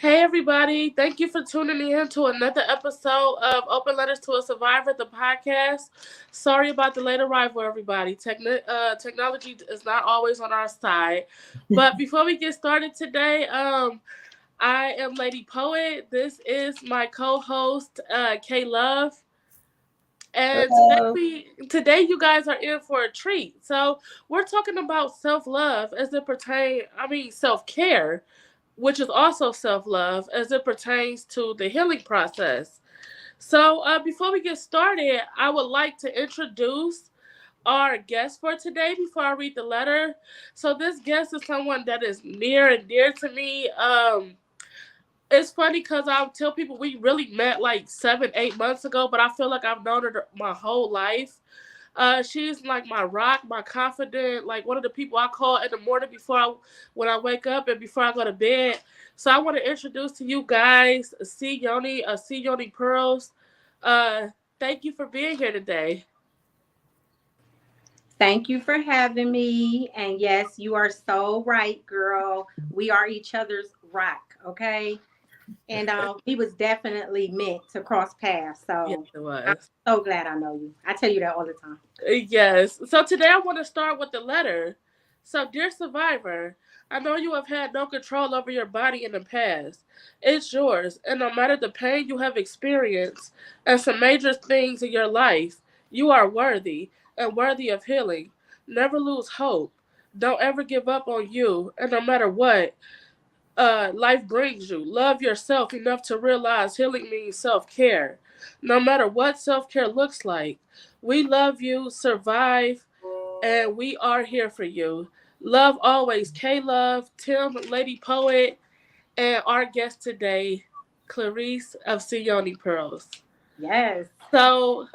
Hey everybody, thank you for tuning in to another episode of Open Letters to a Survivor, the podcast. Sorry about the late arrival, everybody. Technology is not always on our side. But before we get started today, I am Lady Poet. This is my co-host, K Love. And Hello. today you guys are in for a treat. So we're talking about self-love as it pertains, self-care, which is also self love as it pertains to the healing process. So, before we get started, I would like to introduce our guest for today before I read the letter. So, this guest is someone that is near and dear to me. It's funny because I'll tell people we really met like 7, 8 months ago, but I feel like I've known her my whole life. She's like my rock, my confidant, like one of the people I call in the morning when I wake up and before I go to bed. So I want to introduce to you guys Cyoni Pearls. Uh, Thank you for being here today. Thank you for having me. And yes, you are so right, girl. We are each other's rock, okay? And we was definitely meant to cross paths. Yes, So it I'm was. so glad I know you. I tell you that all the time. Yes. So today I want to start with the letter. So, dear survivor, I know you have had no control over your body in the past. It's yours, and no matter the pain you have experienced and some major things in your life, you are worthy and worthy of healing. Never lose hope. Don't ever give up on you, and no matter what life brings you, love yourself enough to realize healing means self care. No matter what self care looks like, we love you, survive, and we are here for you. Love always, K Love, Tim, Lady Poet, and our guest today, Clarice of Cyoni Pearls. Yes. So,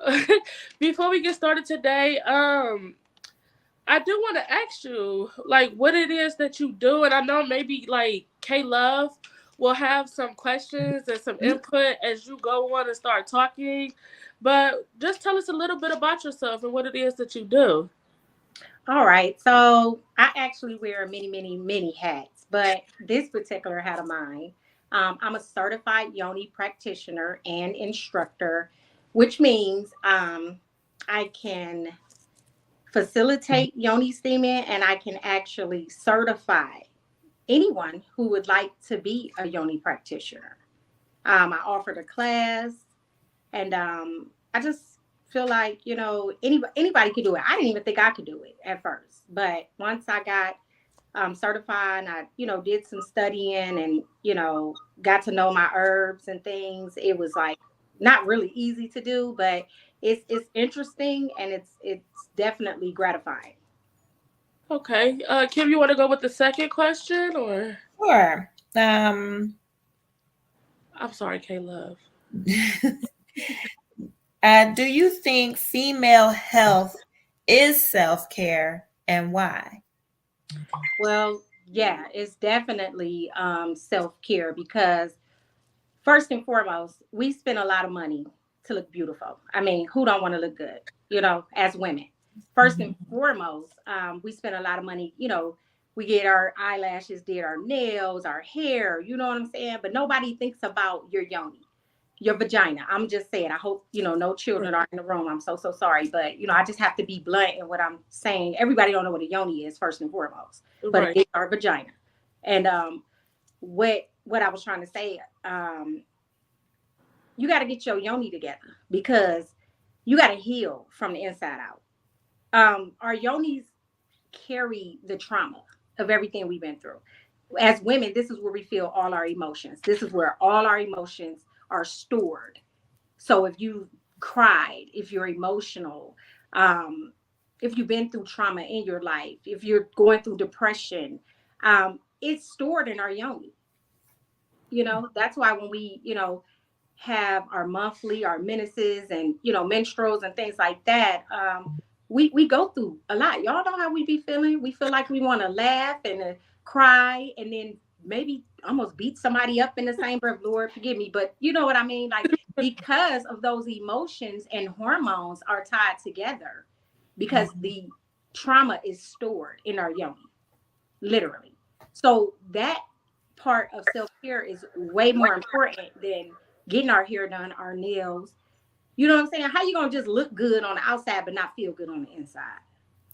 before we get started today, I do want to ask you, like, what it is that you do, and I know maybe like K Love will have some questions and some input as you go on and start talking, but just tell us a little bit about yourself and what it is that you do. All right. So I actually wear many, many, many hats, but this particular hat of mine, I'm a certified yoni practitioner and instructor, which means I can facilitate yoni steaming and I can actually certify anyone who would like to be a yoni practitioner. I offered a class and I just feel like, anybody could do it. I didn't even think I could do it at first. But once I got certified and I, did some studying and, got to know my herbs and things, it was like not really easy to do, but it's interesting and it's definitely gratifying. Okay, Kim, you want to go with the second question, or Sure. I'm sorry, K Love. Do you think female health is self care and why? Well, yeah, it's definitely self-care because first and foremost, we spend a lot of money to look beautiful. I mean, who don't want to look good, as women? First and foremost, we spend a lot of money, we get our eyelashes did, our nails, our hair, you know what I'm saying? But nobody thinks about your yoni, your vagina. I'm just saying, I hope, no children are in the room. I'm so, so sorry. But, I just have to be blunt in what I'm saying. Everybody don't know what a yoni is, first and foremost, but Right. it is our vagina. And what I was trying to say, you got to get your yoni together because you got to heal from the inside out. Our yonis carry the trauma of everything we've been through. As women, this is where we feel all our emotions. This is where all our emotions are stored. So if you cried, if you're emotional, if you've been through trauma in your life, if you're going through depression, it's stored in our yoni. That's why when we, have our monthly, our menses and, menstruals and things like that, we go through a lot. Y'all know how we be feeling. We feel like we want to laugh and cry and then maybe almost beat somebody up in the same breath. Lord, forgive me. But you know what I mean? Like, because of those emotions and hormones are tied together because the trauma is stored in our yoni, literally. So that part of self-care is way more important than getting our hair done, our nails. You know what I'm saying? How you gonna just look good on the outside but not feel good on the inside?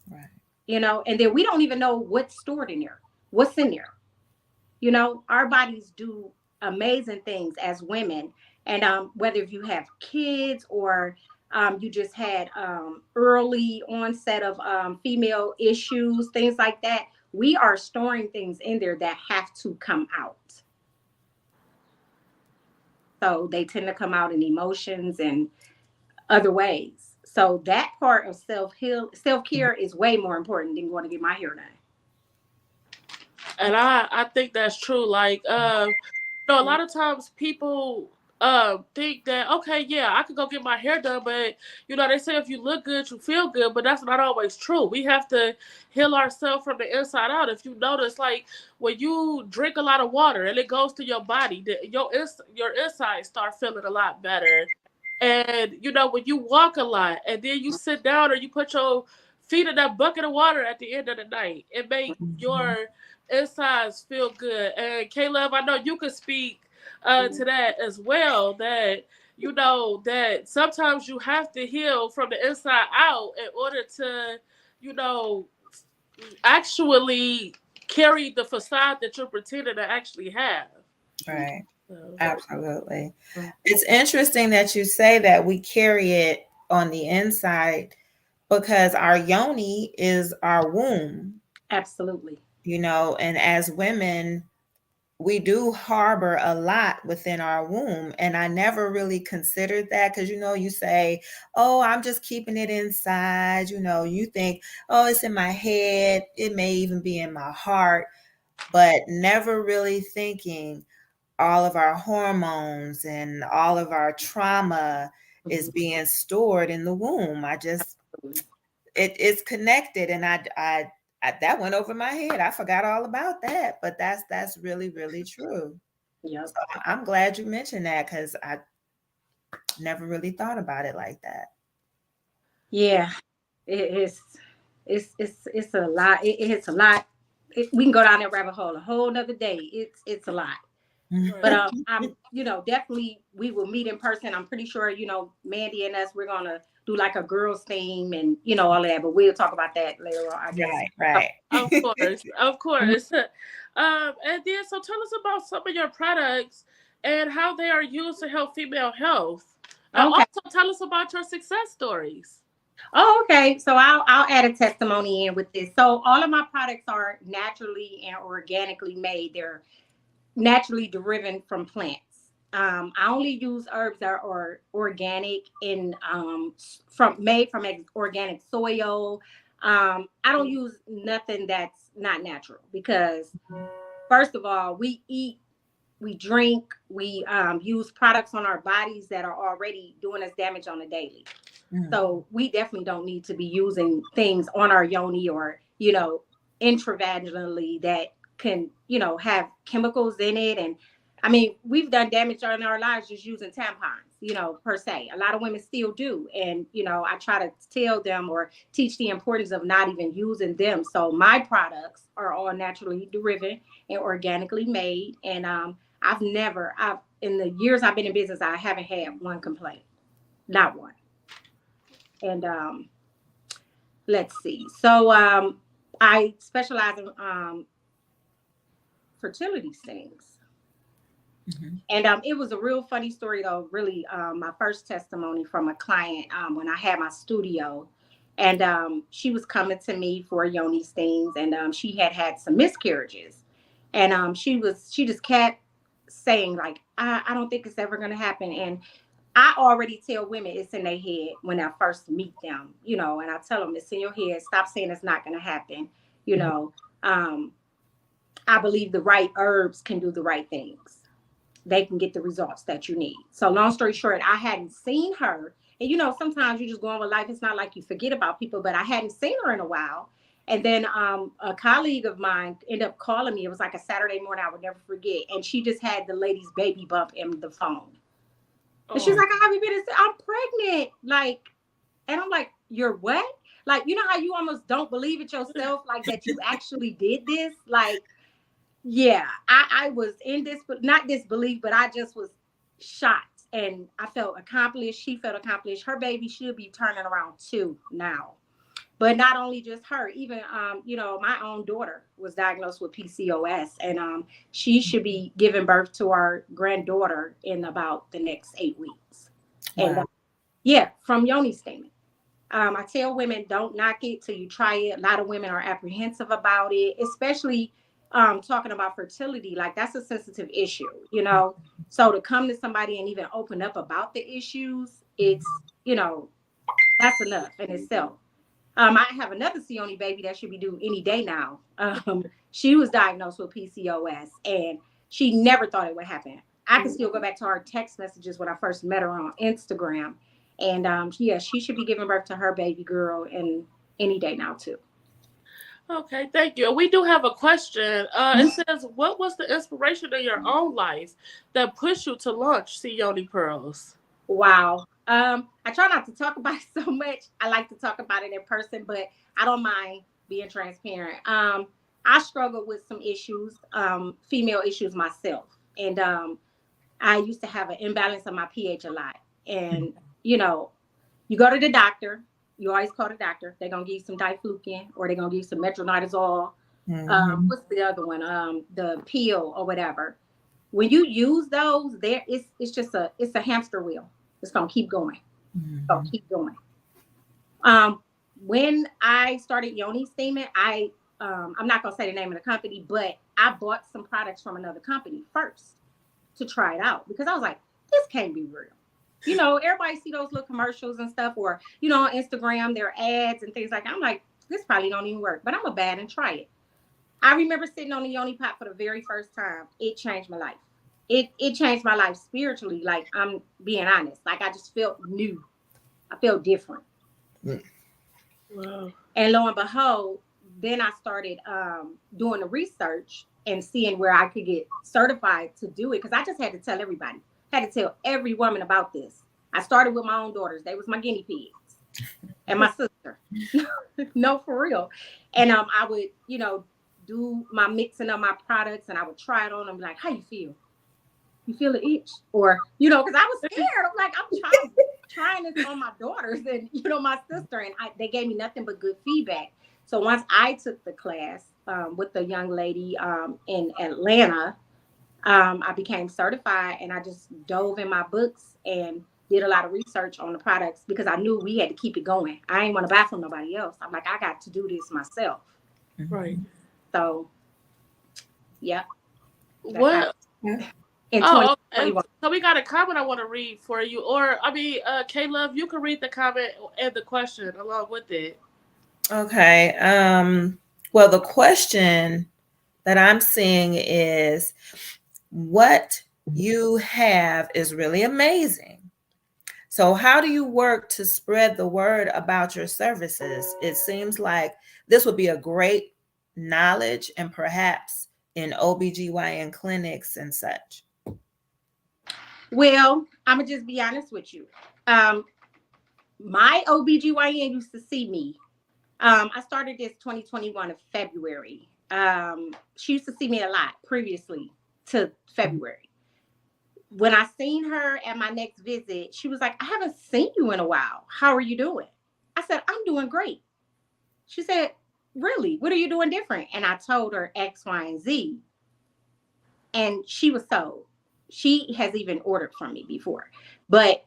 Right. And then we don't even know what's stored in there, what's in there. Our bodies do amazing things as women. And whether if you have kids or you just had early onset of female issues, things like that, we are storing things in there that have to come out. So they tend to come out in emotions and other ways. So that part of self care is way more important than going to get my hair done. And I think that's true. Like, a lot of times people think that, okay, yeah, I could go get my hair done, but they say if you look good, you feel good, but that's not always true. We have to heal ourselves from the inside out. If you notice, like when you drink a lot of water and it goes to your body, your insides start feeling a lot better. And when you walk a lot and then you sit down or you put your feet in that bucket of water at the end of the night, it makes Mhm. your insides feel good. And Caleb, I know you could speak to that as well. That that sometimes you have to heal from the inside out in order to, you know, actually carry the facade that you're pretending to actually have. Right. So, Absolutely. It's interesting that you say that we carry it on the inside because our yoni is our womb, Absolutely. and as women, we do harbor a lot within our womb. And I never really considered that because, you say, oh, I'm just keeping it inside. You think, oh, it's in my head. It may even be in my heart, but never really thinking all of our hormones and all of our trauma is Mhm. being stored in the womb. It's connected, and I that went over my head. I forgot all about that, but that's really really true. Yep. So I'm glad you mentioned that because I never really thought about it like that. Yeah. It is. It's a lot. It's a lot. We can go down that rabbit hole a whole nother day. It's a lot. But right. I'm, definitely we will meet in person. I'm pretty sure, Mandy and us, we're gonna do like a girls theme and all of that. But we'll talk about that later on, I guess. Right, right. Of course, of course. And then, so tell us about some of your products and how they are used to help female health. And Okay. also tell us about your success stories. Oh, okay. So I'll add a testimony in with this. So all of my products are naturally and organically made. They're naturally derived from plants. I only use herbs that are organic and from made from organic soil. I don't use nothing that's not natural because first of all, we eat, we drink, we use products on our bodies that are already doing us damage on a daily. Mm, So we definitely don't need to be using things on our yoni or, intravaginally that can, have chemicals in it. And I mean, we've done damage on our lives just using tampons, per se. A lot of women still do. And, I try to tell them or teach the importance of not even using them. So my products are all naturally derived and organically made. And in the years I've been in business, I haven't had one complaint, not one. And let's see. So I specialize in fertility things. mhm. And it was a real funny story, though. Really, my first testimony from a client when I had my studio, and she was coming to me for yoni stings, and she had some miscarriages, and she just kept saying like, I don't think it's ever going to happen, and I already tell women it's in their head when I first meet them, and I tell them it's in your head. Stop saying it's not going to happen. You know, um, I believe the right herbs can do the right things. They can get the results that you need. So, long story short, I hadn't seen her. And, sometimes you just go on with life. It's not like you forget about people, but I hadn't seen her in a while. And then a colleague of mine ended up calling me. It was like a Saturday morning. I would never forget. And she just had the lady's baby bump in the phone. And she's Oh, like, I haven't been, I'm pregnant. Like, and I'm like, you're what? Like, you know how you almost don't believe it yourself, like that you actually did this? Like, Yeah, I was in this, not disbelief, but I just was shocked, and I felt accomplished. She felt accomplished. Her baby should be turning around 2 now. But not only just her, even my own daughter was diagnosed with PCOS, and she should be giving birth to our granddaughter in about the next 8 weeks. And Wow. yeah, from Yoni statement. I tell women don't knock it till you try it. A lot of women are apprehensive about it, especially talking about fertility. Like that's a sensitive issue. So to come to somebody and even open up about the issues, that's enough in itself. I have another Cyoni baby that should be due any day now. She was diagnosed with PCOS, and she never thought it would happen. I can still go back to our text messages when I first met her on Instagram, and yeah, she should be giving birth to her baby girl in any day now too. Okay, thank you. We do have a question. It says, "What was the inspiration in your own life that pushed you to launch Cyoni Pearls?" Wow. I try not to talk about it so much. I like to talk about it in person, but I don't mind being transparent. I struggle with some issues, female issues myself. And I used to have an imbalance of my pH a lot. And, you know, you go to the doctor, you always call the doctor. They're going to give you some diflucan or they're going to give you some metronidazole. Mhm. What's the other one? The pill or whatever. When you use those, it's just a hamster wheel. It's gonna keep going. Gonna Mhm. keep going. Um, when I started Yoni Steaming, I'm not gonna say the name of the company, but I bought some products from another company first to try it out because I was like, this can't be real. Everybody see those little commercials and stuff, or on Instagram, their ads and things like that. I'm like, this probably don't even work, but I'm a bad and try it. I remember sitting on the yoni pot for the very first time. It changed my life. It changed my life spiritually. Like I'm being honest. Like I just felt new. I felt different. Wow. And lo and behold, then I started doing the research and seeing where I could get certified to do it because I just had to tell everybody. Had to tell every woman about this. I started with my own daughters. They was my guinea pigs and my sister. No, for real. And I would, do my mixing of my products and I would try it on and be like, how you feel? You feel the itch? Or, because I was scared. I'm like, I'm trying this on my daughters and, my sister. And they gave me nothing but good feedback. So once I took the class with the young lady in Atlanta, I became certified and I just dove in my books and did a lot of research on the products because I knew we had to keep it going. I ain't want to buy from nobody else. I'm like, I got to do this myself. Right. Mhm. So, yeah, that's how What? Yeah. in Oh, okay. 2021. So we got a comment I want to read for you, or I mean, K Love, you can read the comment and the question along with it. Okay. Well, the question that I'm seeing is what you have is really amazing. So, how do you work to spread the word about your services? It seems like this would be a great knowledge and perhaps in OBGYN clinics and such. Well, I'm gonna just be honest with you. Um, my OBGYN used to see me. I started this 2021 of February. She used to see me a lot previously to February. When I seen her at my next visit, she was like, I haven't seen you in a while. How are you doing? I said, I'm doing great. She said, really? What are you doing different? And I told her X, Y, and Z. And she was sold. She has even ordered from me before. But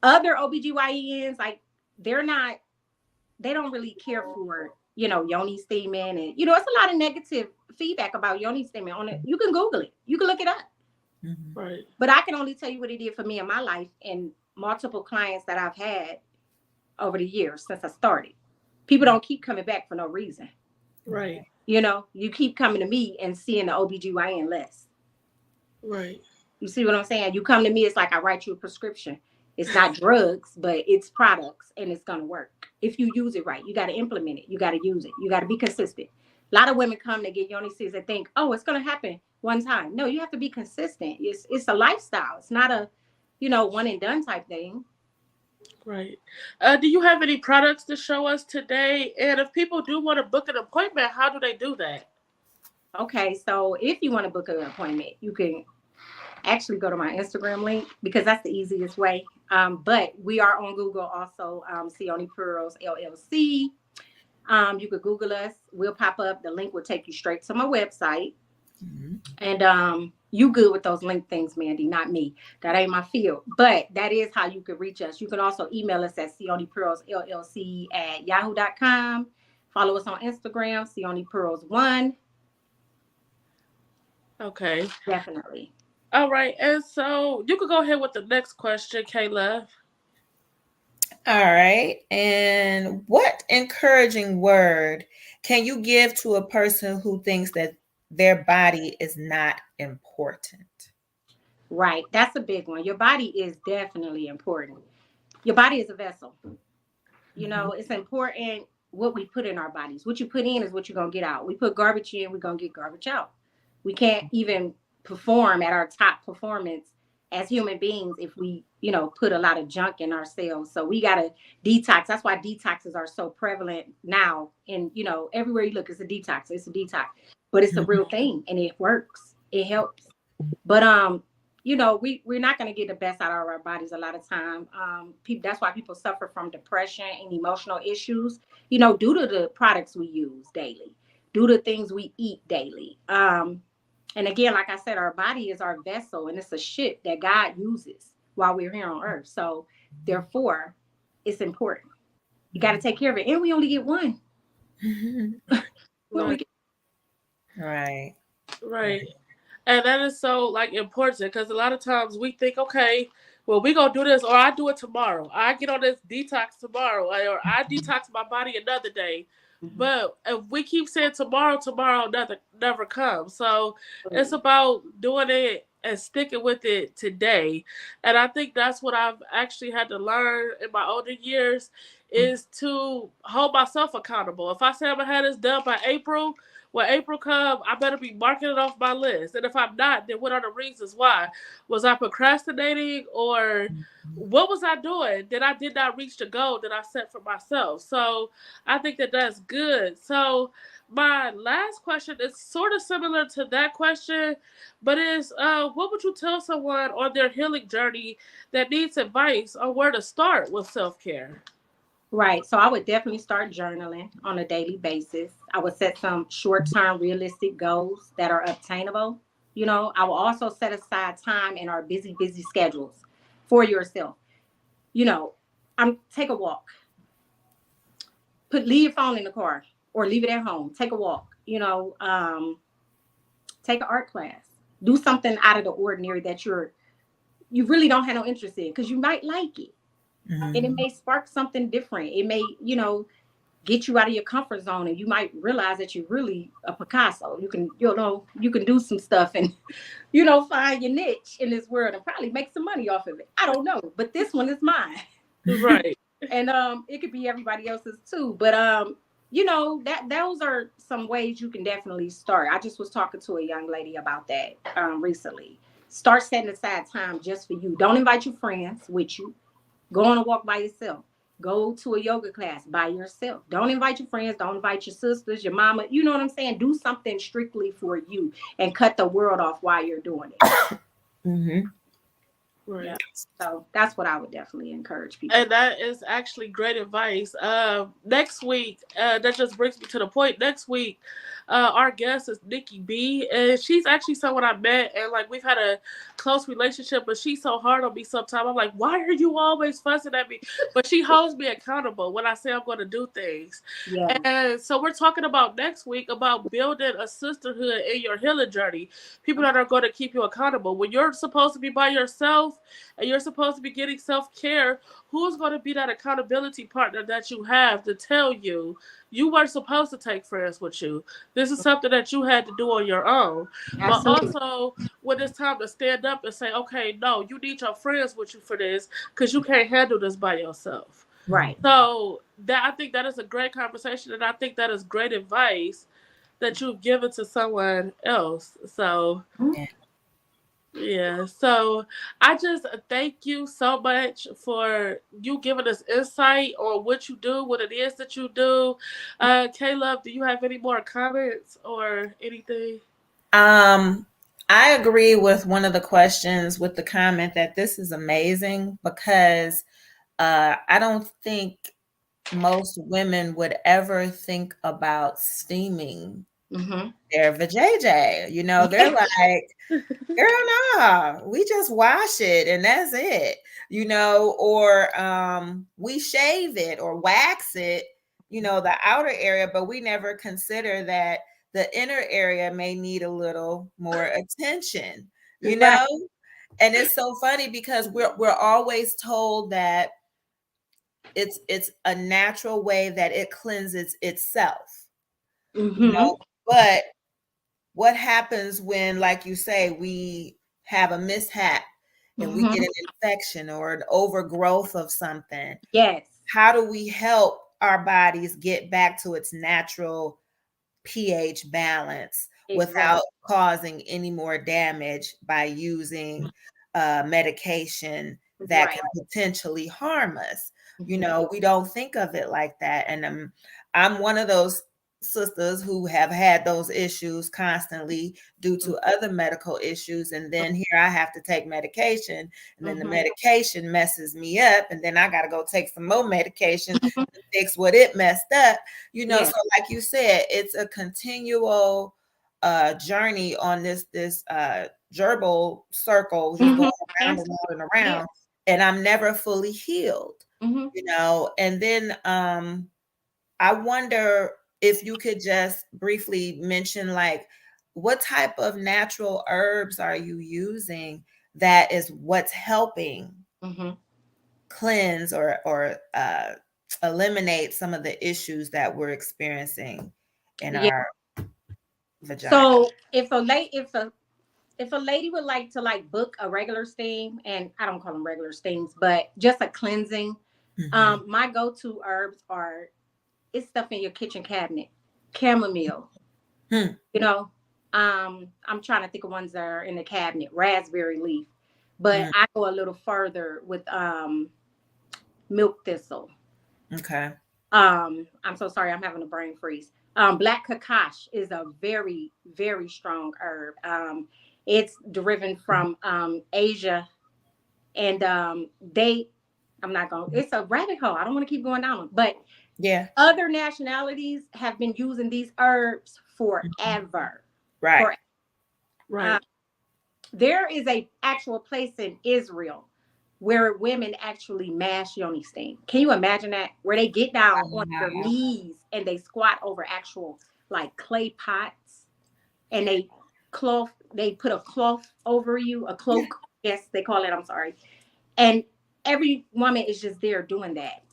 other OBGYNs, like, they're not, they don't really care for, yoni steaming. And, it's a lot of negative feedback about yoni steaming on it. You can Google it, you can look it up. Mhm. Right. But I can only tell you what it did for me in my life and multiple clients that I've had over the years since I started. People don't keep coming back for no reason. Right. You keep coming to me and seeing the OBGYN less. Right. You see what I'm saying? You come to me, it's like I write you a prescription. It's not drugs, but it's products and it's going to work. If you use it right, you got to implement it. You got to use it. You got to be consistent. A lot of women come to get yoni seeds and think, oh, it's going to happen one time. No, you have to be consistent. It's a lifestyle. It's not a, one and done type thing. Right. Do you have any products to show us today? And if people do want to book an appointment, how do they do that? Okay, so if you want to book an appointment, you can actually go to my Instagram link because that's the easiest way. But we are on Google also, Cyoni Pearls LLC. You could Google us. We'll pop up. The link will take you straight to my website. Mhm. And you good with those link things, Mandy, not me. That ain't my field. But that is how you can reach us. You can also email us at Cyoni Pearls LLC at yahoo.com. Follow us on Instagram, Cyoni Pearls 1. Okay. Definitely. All right. And so you could go ahead with the next question, Kayla. All right. And what encouraging word can you give to a person who thinks that their body is not important? Right. That's a big one. Your body is definitely important. Your body is a vessel. You Mhm. know, it's important what we put in our bodies. What you put in is what you're going to get out. We put garbage in, we're going to get garbage out. We can't even perform at our top performance as human beings if we, put a lot of junk in ourselves. So we got to detox. That's why detoxes are so prevalent now. And, everywhere you look, it's a detox. It's a detox. But it's a Mhm. real thing and it works. It helps. But we're not going to get the best out of our bodies a lot of time. People, that's why people suffer from depression and emotional issues, due to the products we use daily, due to things we eat daily. And again, like I said, our body is our vessel and it's a ship that God uses while we're here on earth. So therefore, it's important. You got to take care of it. And we only get one. Mhm. We only Right. get Right. Right. And that is so like important because a lot of times we think, okay, well, we gonna do this, or I do it tomorrow. I get on this detox tomorrow, or I detox my body another day. Mhm. But if we keep saying tomorrow, tomorrow never comes. So it's Absolutely. about doing it and sticking with it today. And I think that's what I've actually had to learn in my older years is to hold myself accountable. If I say I'm gonna have this done by April, when April come, I better be marking it off my list. And if I'm not, then what are the reasons why? Was I procrastinating or what was I doing that I did not reach the goal that I set for myself? So I think that that's good. So my last question is sort of similar to that question, but is what would you tell someone on their healing journey that needs advice on where to start with self care? Right. So I would definitely start journaling on a daily basis. I would set some short term realistic goals that are obtainable. I will also set aside time in our busy, busy schedules for yourself. You know, I'm take a walk. Leave your phone in the car or leave it at home. Take a walk. Take an art class. Do something out of the ordinary that you really don't have no interest in because you might like it. And it Mhm. may spark something different. It may, get you out of your comfort zone and you might realize that you're really a Picasso. You can do some stuff and find your niche in this world and probably make some money off of it. I don't know, but this one is mine. Right. And it could be everybody else's too. But that those are some ways you can definitely start. I just was talking to a young lady about that recently. Start setting aside time just for you. Don't invite your friends with you. Go on a walk by yourself. Go to a yoga class by yourself. Don't invite your friends. Don't invite your sisters, your mama. You know what I'm saying? Do something strictly for you and cut the world off while you're doing it. Mhm. Yeah. Right. So that's what I would definitely encourage people. And that is actually great advice. Next week, that just brings me to the point. Next week, our guest is Nikki B, and she's actually someone I met, and like we've had a close relationship. But she's so hard on me sometimes. I'm like, why are you always fussing at me? But she holds me accountable when I say I'm going to do things. Yeah. And so we're talking about next week about building a sisterhood in your healing journey. People that are going to keep you accountable when you're supposed to be by yourself and you're supposed to be getting self care. Who's going to be that accountability partner that you have to tell you you weren't supposed to take friends with you? This is something that you had to do on your own. But Absolutely. also, when it's time to stand up and say, okay, no, you need your friends with you for this because you can't handle this by yourself. Right. So that I think that is a great conversation, and I think that is great advice that you've given to someone else. So Yeah. Yeah, so I just thank you so much for you giving us insight on what you do, what it is that you do. Caleb, do you have any more comments or anything? Um, I agree with one of the questions with the comment that this is amazing because I don't think most women would ever think about steaming Mm-hmm. their vajayjay. You know, they're like, girl, nah, we just wash it and that's it, you know, or we shave it or wax it, you know, the outer area, but we never consider that the inner area may need a little more attention, you Right. know? And it's so funny because we're always told that it's a natural way that it cleanses itself, you Mm-hmm. know, but what happens when, like you say, we have a mishap and we get Mm-hmm. an infection or an overgrowth of something? Yes. How do we help our bodies get back to its natural pH balance without Exactly. causing any more damage by using medication that Right. can potentially harm us? You Mm-hmm. know, we don't think of it like that. And I'm one of those sisters who have had those issues constantly due to other medical issues. And then here I have to take medication, and then the Mm-hmm. medication messes me up. And then I got to go take some more medication Mm-hmm. to fix what it messed up. You know, Yes. so like you said, it's a continual journey on this gerbil circle, just going Mm-hmm. around Cancer. and around and Yes. around, and I'm never fully healed, Mm-hmm. you know. And then I wonder if you could just briefly mention, like, what type of natural herbs are you using that is what's helping Mm-hmm. cleanse or eliminate some of the issues that we're experiencing in Yeah. our vagina. So if a lady would like to like book a regular steam, and I don't call them regular steams, but just a cleansing, Mhm. my go-to herbs are, it's stuff in your kitchen cabinet. Chamomile, Hmm. you know. I'm trying to think of ones that are in the cabinet. Raspberry leaf, but Mm. I go a little further with milk thistle. Okay. I'm so sorry, I'm having a brain freeze. Black kakash is a very, very strong herb. It's deriving from Asia, and I'm not going. It's a rabbit hole. I don't want to keep going down, but Yeah. other nationalities have been using these herbs Mhm. forever. Right. For uh, Right. there is a actual place in Israel where women actually mash yoni steam. Can you imagine that? Where they get down on their Wow. knees and they squat over actual like clay pots, and they put a cloth over you, a cloak. Yes, they call it. I'm sorry. And every woman is just there doing that.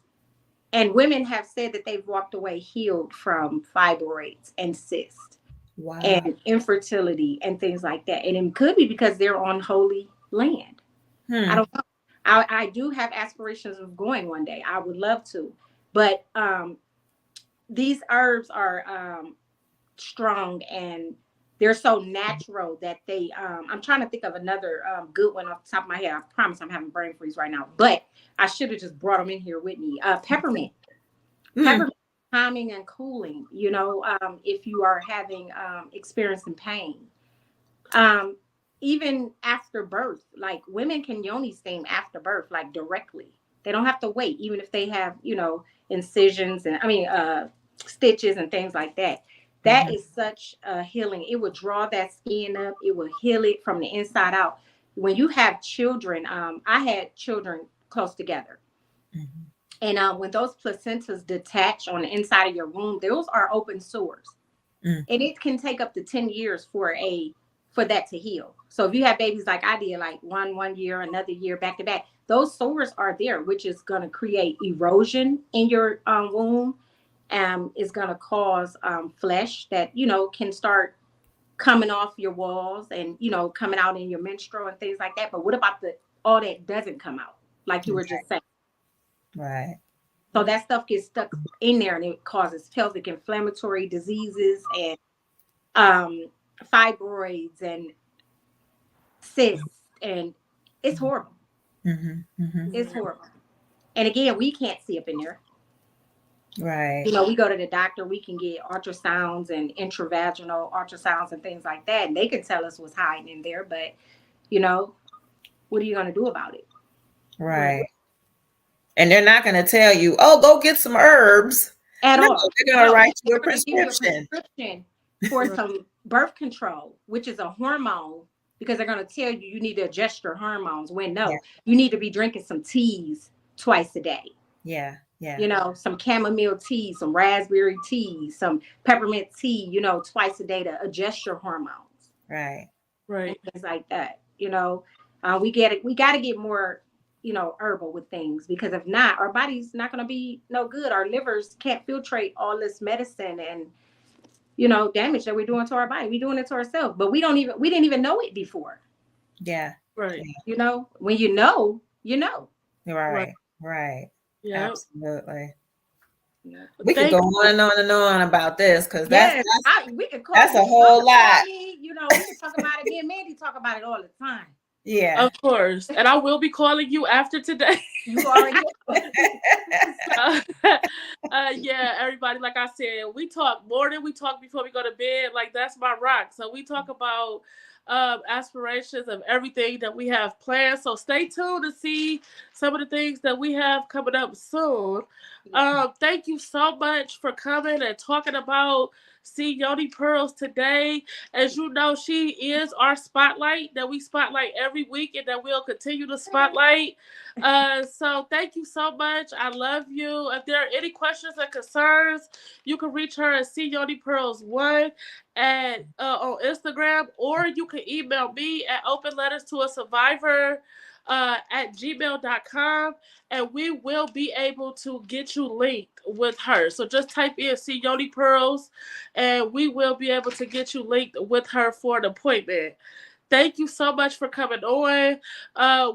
And women have said that they've walked away healed from fibroids and cysts Wow. and infertility and things like that. And it could be because they're on holy land. I Hmm. don't know. I do have aspirations of going one day. I would love to. But these herbs are strong, and they're so natural that they I'm trying to think of another good one off the top of my head. I promise I'm having brain freeze right now. But I should have just brought them in here with me. Peppermint. Hmm. Peppermint calming and cooling, you know, if you are having experiencing pain. Um, even after birth, like women can yoni steam after birth, like directly. They don't have to wait, even if they have, you know, incisions and stitches and things like that. That Mhm. is such a healing. It would draw that skin up. It will heal it from the inside out. When you have children, I had children close together, Mhm. and when those placentas detach on the inside of your womb, those are open sores, Mm. and it can take up to 10 years for that to heal. So if you have babies like I did, like one year, another year, back to back, those sores are there, which is going to create erosion in your womb. Is going to cause flesh that can start coming off your walls and coming out in your menstrual and things like that. But what about the all that doesn't come out, like you were Okay. just saying? Right. So that stuff gets stuck in there, and it causes pelvic inflammatory diseases and um, fibroids and cysts, and it's horrible. Mhm. Mhm. It's horrible. And again, we can't see up in there. Right. You know, we go to the doctor, we can get ultrasounds and intravaginal ultrasounds and things like that, and they can tell us what's hiding in there. But you know, what are you going to do about it? Right. Right. And they're not going to tell you, "Oh, go get some herbs." At No, all. they're going to No, write you a they're going to give you a prescription. prescription for Right. some birth control, which is a hormone, because they're going to tell you you need to adjust your hormones. When Yeah. no, you need to be drinking some teas twice a day. Yeah. Yeah. You know, some chamomile tea, some raspberry tea, some peppermint tea, you know, twice a day to adjust your hormones Right. and Right. things like that. You know, we get it. We got to get more, you know, herbal with things, because if not, our body's not going to be no good. Our livers can't filtrate all this medicine and, you know, damage that we're doing to our body. We're doing it to ourselves, but we didn't even know it before. Yeah. Right. Yeah. You know, when you know, you know. Right. Right. Right. Yeah. Absolutely. Yeah. We could go Thank on and on and on about this because Yes, we could call that's you. a You whole can call lot. me. You know, we can talk about it. Me and Mandy talk about it all the time. Yeah. Of course. And I will be calling you after today. You already know. So, yeah, everybody, like I said, we talk more than we talk before we go to bed. Like, that's my rock. So, we talk about aspirations of everything that we have planned. So, stay tuned to see some of the things that we have coming up soon. Thank you so much for coming and talking about Cyoni Pearls today. As you know, she is our spotlight that we spotlight every week and that we'll continue to spotlight. So thank you so much. I love you. If there are any questions or concerns, you can reach her at Cyoni Pearls 1 at on Instagram, or you can email me at open letters to a survivor at gmail.com, and we will be able to get you linked with her. So just type in Cyoni Pearls and we will be able to get you linked with her for an appointment. Thank you so much for coming on.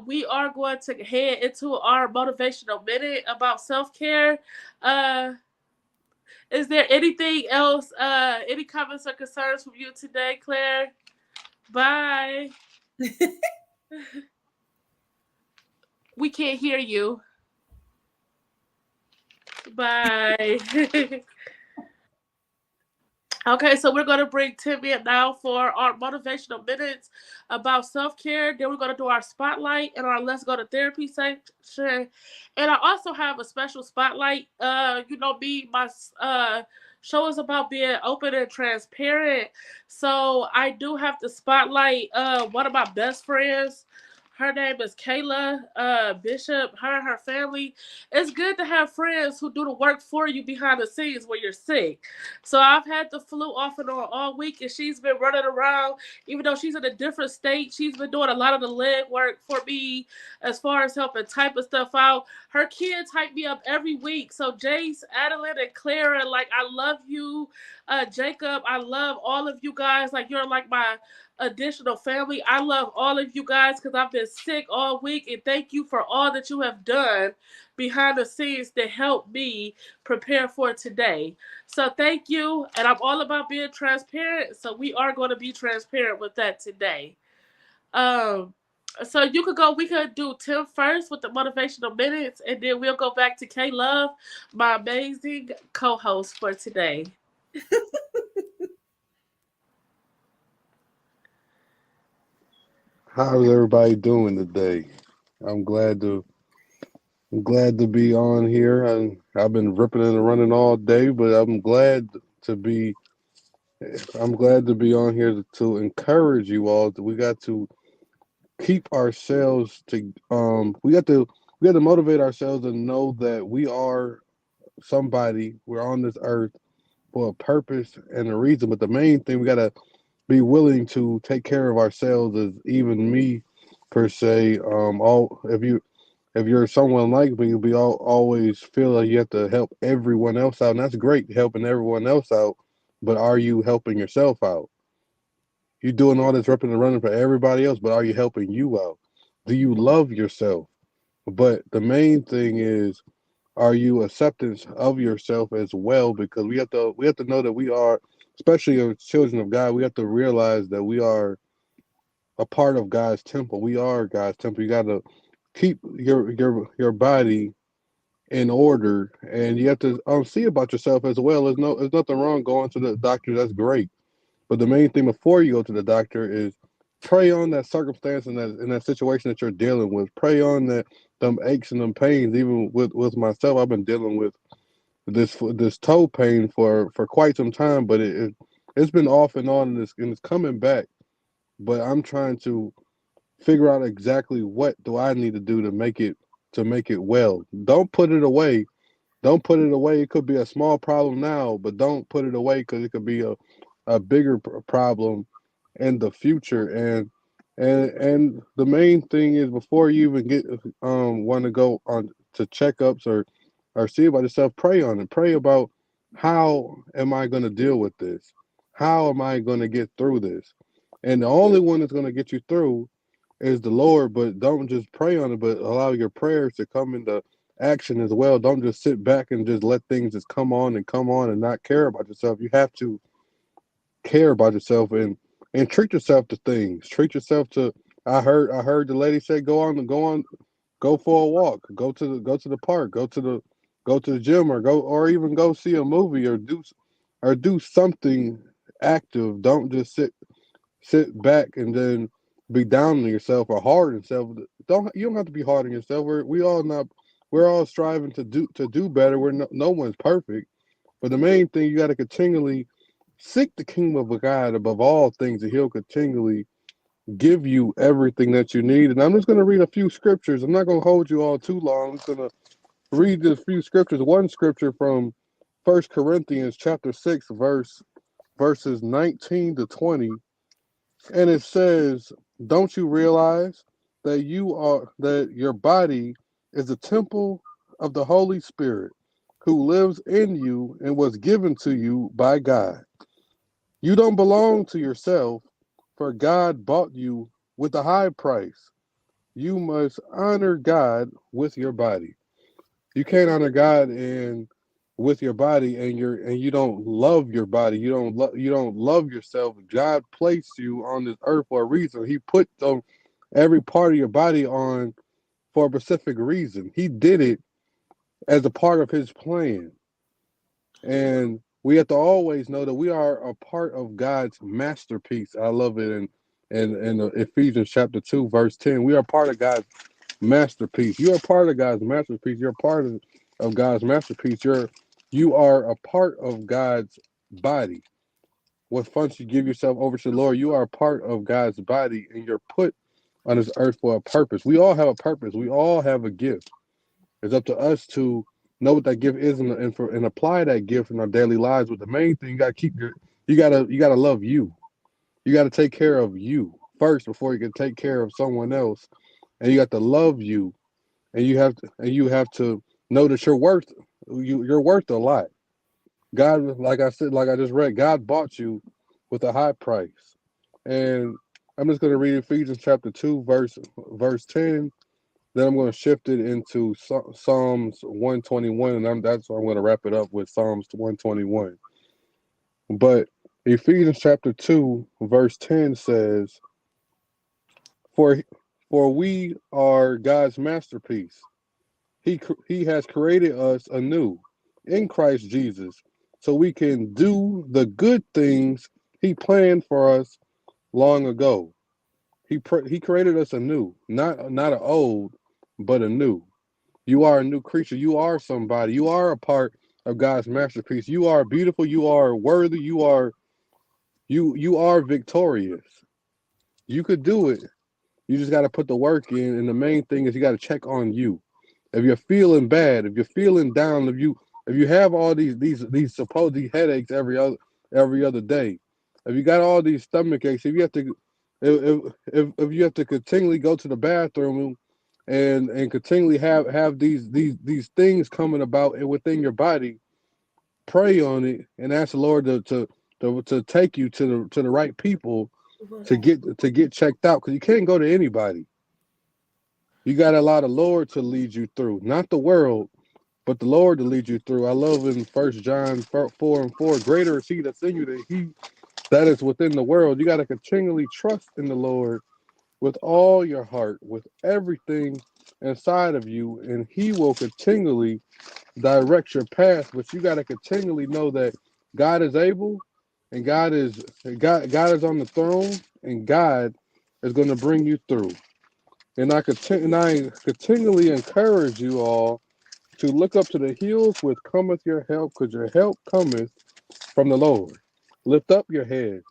We are going to head into our motivational minute about self-care. Uh, is there anything else, any comments or concerns from you today, Claire? Bye. We can't hear you. Bye. Okay, so we're going to bring Timmy in now for our motivational minutes about self care. Then we're going to do our spotlight and our let's go to therapy section. And I also have a special spotlight. My show is about being open and transparent. So I do have to spotlight one of my best friends. Her name is Kayla Bishop. Her and her family. It's good to have friends who do the work for you behind the scenes when you're sick. So I've had the flu off and on all week, and she's been running around. Even though she's in a different state, she's been doing a lot of the leg work for me as far as helping type of stuff out. Her kids hype me up every week. So Jace, Adeline, and Clara, like, I love you. Jacob, I love all of you guys. Like, you're like my additional family. I love all of you guys because I've been sick all week, and thank you for all that you have done behind the scenes to help me prepare for today. So thank you, and I'm all about being transparent. So we are going to be transparent with that today. Um, so we could do Tim first with the motivational minutes, and then we'll go back to K Love, my amazing co-host for today. How's everybody doing today? I'm glad to I'm glad to be on here. I've been ripping and running all day, but to be I'm glad to be on here to encourage you all. We got to keep ourselves to we got to motivate ourselves and know that we are somebody. We're on this earth for a purpose and a reason. But the main thing, we got to be willing to take care of ourselves. As even me, per se, all if you're someone like me, you'll be always feel like you have to help everyone else out, and that's great, helping everyone else out. But are you helping yourself out? You're doing all this ripping and running for everybody else, but are you helping you out? Do you love yourself? But the main thing is, are you acceptance of yourself as well? Because we have to know that we are, especially as children of God, we have to realize that we are a part of God's temple. We are God's temple. You got to keep your body in order, and you have to see about yourself as well. There's nothing wrong going to the doctor. That's great, but the main thing before you go to the doctor is pray on that circumstance and that situation that you're dealing with. Pray on that them aches and them pains. Even with myself, I've been dealing with this toe pain for quite some time, but it's been off and on, and it's coming back. But I'm trying to figure out exactly what do I need to do to make it well. Don't put it away. Don't put it away. It could be a small problem now, but don't put it away because it could be a bigger problem in the future. And the main thing is before you even get want to go on to checkups or see about yourself, pray on it. Pray about how am I going to deal with this? How am I going to get through this? And the only one that's going to get you through is the Lord, but don't just pray on it, but allow your prayers to come into action as well. Don't just sit back and just let things just come on and not care about yourself. You have to care about yourself and treat yourself to things. Treat yourself to I heard the lady say go for a walk, go to the park, go to the gym or even go see a movie or do something active. Don't just sit back and then be down on yourself or hard on yourself. Don't You don't have to be hard on yourself. We're all striving to do better. No one's perfect, but the main thing you got to continually seek the kingdom of God above all things, and He'll continually give you everything that you need. And I'm just going to read a few scriptures. I'm not going to hold you all too long. I'm just going to read a few scriptures. One scripture from First Corinthians chapter 6, verses 19 to 20. And it says, don't you realize that your body is a temple of the Holy Spirit who lives in you and was given to you by God? You don't belong to yourself, for God bought you with a high price. You must honor God with your body. You can't honor God and with your body and you don't love your body. You don't love yourself. God placed you on this earth for a reason. He put every part of your body on for a specific reason. He did it as a part of his plan. And we have to always know that we are a part of God's masterpiece. I love it in Ephesians chapter 2, verse 10. We are part of God's masterpiece. You are part of God's masterpiece. You're part of God's masterpiece. You are a part of God's body. Once you give yourself over to the Lord, you are a part of God's body and you're put on this earth for a purpose. We all have a purpose. We all have a gift. It's up to us to know what that gift is and apply that gift in our daily lives. But the main thing you gotta love you. You gotta take care of you first before you can take care of someone else. And you got to love you, and you have to know that you're worth a lot. God, like I said, like I just read, God bought you with a high price. And I'm just gonna read Ephesians chapter 2, verse 10. Then I'm going to shift it into Psalms 121, and that's why I'm going to wrap it up with Psalms 121. But Ephesians chapter 2, verse 10 says, "For for we are God's masterpiece. He has created us anew in Christ Jesus, so we can do the good things He planned for us long ago. He created us anew, not an old, but anew. You are a new creature. You are somebody. You are a part of God's masterpiece. You are beautiful. You are worthy. You are victorious. You could do it. You just got to put the work in. And the main thing is you got to check on you. If you're feeling bad, if you're feeling down, if you have all these supposed headaches every other day, if you got all these stomach aches, if you have to if you have to continually go to the bathroom and continually have these things coming about and within your body, pray on it and ask the Lord to take you to the right people to get checked out, because you can't go to anybody. You got to allow the Lord to lead you through, not the world, but the Lord to lead you through. I love in First John 4:4, greater is He that's in you than he that is within the world. You got to continually trust in the Lord with all your heart, with everything inside of you, and He will continually direct your path. But you got to continually know that God is able, and God is on the throne, and God is going to bring you through. And I continually encourage you all to look up to the hills which cometh your help, because your help cometh from the Lord. Lift up your heads,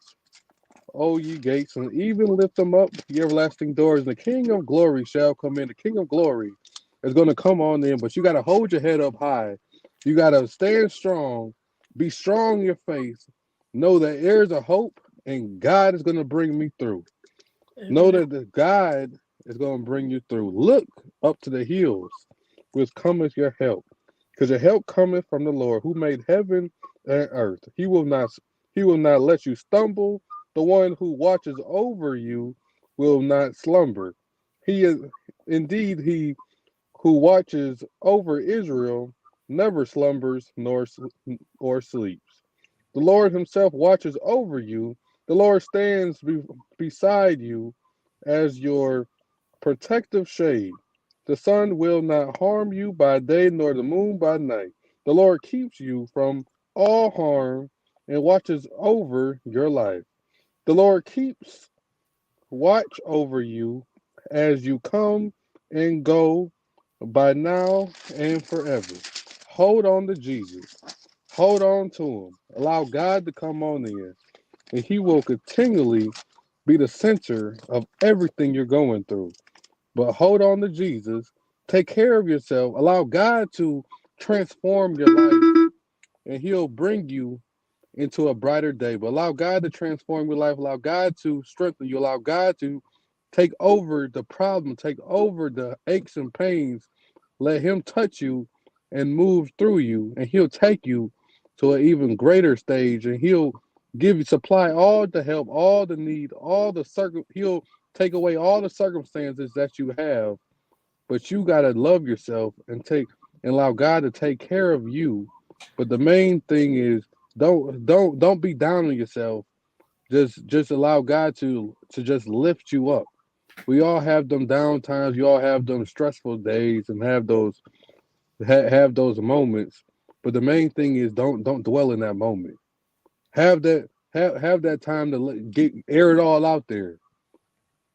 O ye gates, and even lift them up, ye everlasting doors. And the King of glory shall come in. The King of glory is going to come on in, but you got to hold your head up high. You got to stand strong, be strong in your faith. Know that there's a hope, and God is going to bring me through. Know Amen. that the God is going to bring you through. Look up to the hills, which cometh your help, because your help cometh from the Lord, who made heaven and earth. He will not let you stumble. The one who watches over you will not slumber. He is indeed he who watches over Israel never slumbers nor or sleeps. The Lord Himself watches over you. The Lord stands beside you as your protective shade. The sun will not harm you by day, nor the moon by night. The Lord keeps you from all harm and watches over your life. The Lord keeps watch over you as you come and go by now and forever. Hold on to Jesus. Hold on to Him. Allow God to come on in, and He will continually be the center of everything you're going through. But hold on to Jesus. Take care of yourself. Allow God to transform your life, and He'll bring you into a brighter day. But allow God to transform your life. Allow God to strengthen you. Allow God to take over the problem, take over the aches and pains. Let Him touch you and move through you, and He'll take you to an even greater stage, and He'll give you supply all the help, all the need, all the He'll take away all the circumstances that you have. But you gotta love yourself and allow God to take care of you. But the main thing is don't be down on yourself. Just allow God to just lift you up. We all have them down times. You all have them stressful days and have those moments. But the main thing is don't dwell in that moment. Have that time to get air it all out there.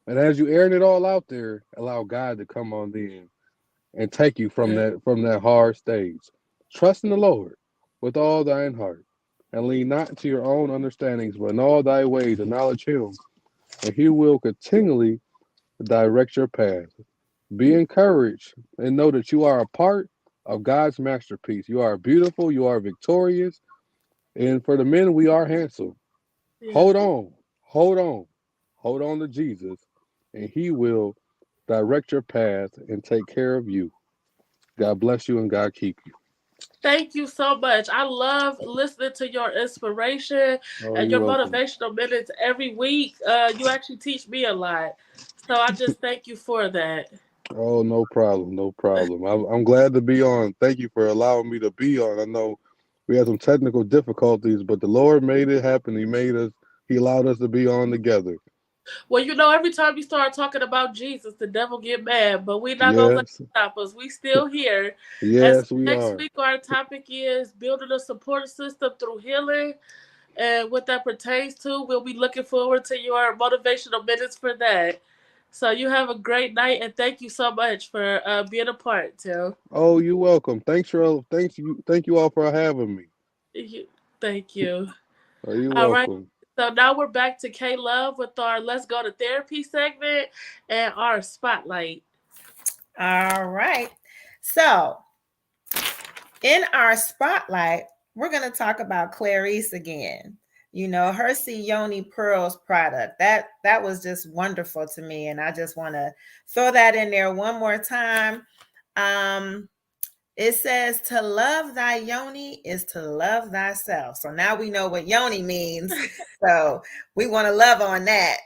And as you airing it all out there, allow God to come on in and take you Yeah. from that hard stage. Trust in the Lord with all thine heart, and lean not to your own understandings, but in all thy ways acknowledge Him, and He will continually direct your path. Be encouraged and know that you are a part of God's masterpiece. You are beautiful, you are victorious, and for the men, we are handsome. Yeah. Hold on, hold on, hold on to Jesus, and He will direct your path and take care of you. God bless you and God keep you. Thank you so much. I love listening to your inspiration Oh, and you're your welcome. motivational minutes every week. You actually teach me a lot. So I just thank you for that. Oh, no problem, no problem. I'm glad to be on. Thank you for allowing me to be on. I know we had some technical difficulties, but the Lord made it happen. He allowed us to be on together. Well, every time you start talking about Jesus, the devil get mad, but we're not gonna let Yes, it stop us. We still here. And so yes, we next are. week our topic is building a support system through healing. And what that pertains to, we'll be looking forward to your motivational minutes for that. So you have a great night, and thank you so much for being a part, Tim. Oh, you're welcome. Thank you all for having me. Thank you. Oh, you're All right. welcome. So now we're back to K Love with our Let's Go to Therapy segment and our spotlight. All right. So, in our spotlight, we're going to talk about Clarice again. Her Cyoni Pearls product. That was just wonderful to me, and I just want to throw that in there one more time. Um, it says to love thy yoni is to love thyself. So now we know what yoni means. So we want to love on that.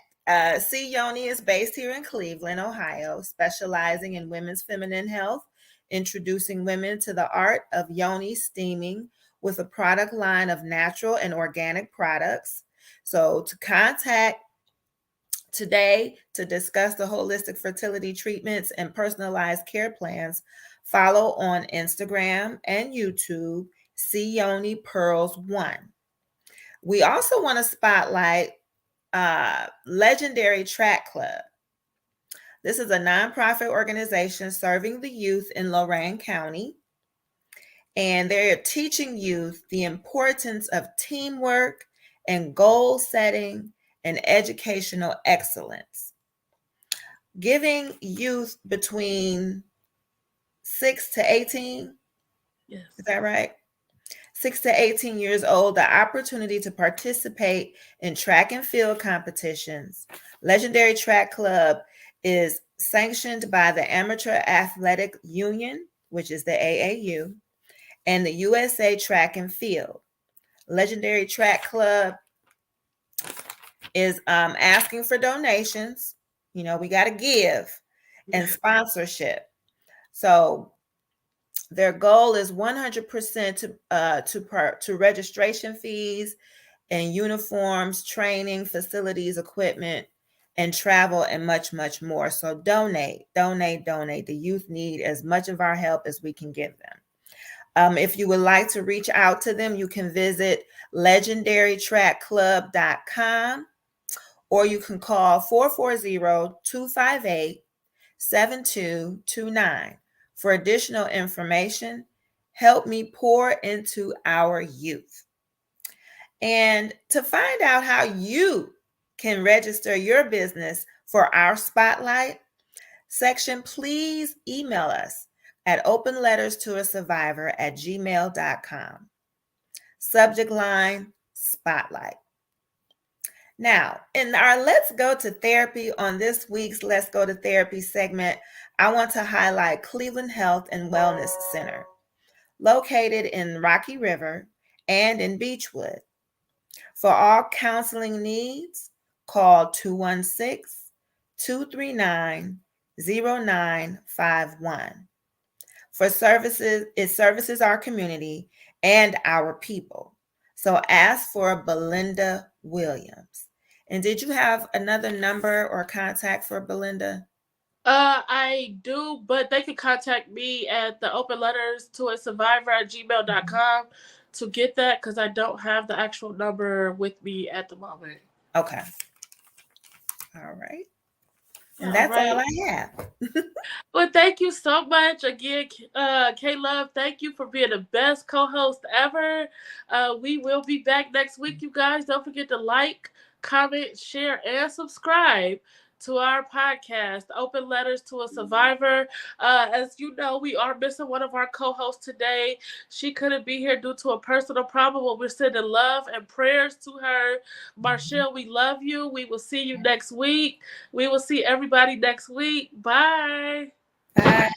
C Yoni is based here in Cleveland, Ohio, specializing in women's feminine health, introducing women to the art of yoni steaming with a product line of natural and organic products. So to contact Today, to discuss the holistic fertility treatments and personalized care plans, follow on Instagram and YouTube, Cyoni Pearls 1. We also want to spotlight Legendary Track Club. This is a nonprofit organization serving the youth in Lorain County, and they're teaching youth the importance of teamwork and goal setting and educational excellence. Giving youth between 6 to 18, is Yes. that right? 6 to 18 years old, the opportunity to participate in track and field competitions. Legendary Track Club is sanctioned by the Amateur Athletic Union, which is the AAU, and the USA Track and Field. Legendary Track Club is asking for donations. You know, we got to give, and sponsorship. So their goal is 100% to registration fees and uniforms, training, facilities, equipment, and travel, and much, much more. So donate, donate, donate. The youth need as much of our help as we can give them. If you would like to reach out to them, you can visit legendarytrackclub.com, or you can call 440-258-7229 for additional information. Help me pour into our youth. And to find out how you can register your business for our spotlight section, please email us at openletterstoasurvivor@gmail.com. Subject line, spotlight. Now, in our Let's Go to Therapy on this week's Let's Go to Therapy segment, I want to highlight Cleveland Health and Wellness Center, located in Rocky River and in Beechwood. For all counseling needs, call 216-239-0951. For services, it services our community and our people. So ask for Belinda Williams. And did you have another number or contact for Belinda? I do, but they can contact me at the open letters to a survivor at gmail.com to get that, because I don't have the actual number with me at the moment. Okay. All right. And All that's all right. I have. Well, thank you so much again, K Love. Thank you for being the best co-host ever. We will be back next week, you guys. Don't forget to like, comment, share, and subscribe to our podcast, Open Letters to a Survivor. As you know, we are missing one of our co-hosts today. She couldn't be here due to a personal problem, but we're sending love and prayers to her. Marshall, we love you. We will see you next week. We will see everybody next week. Bye. Bye.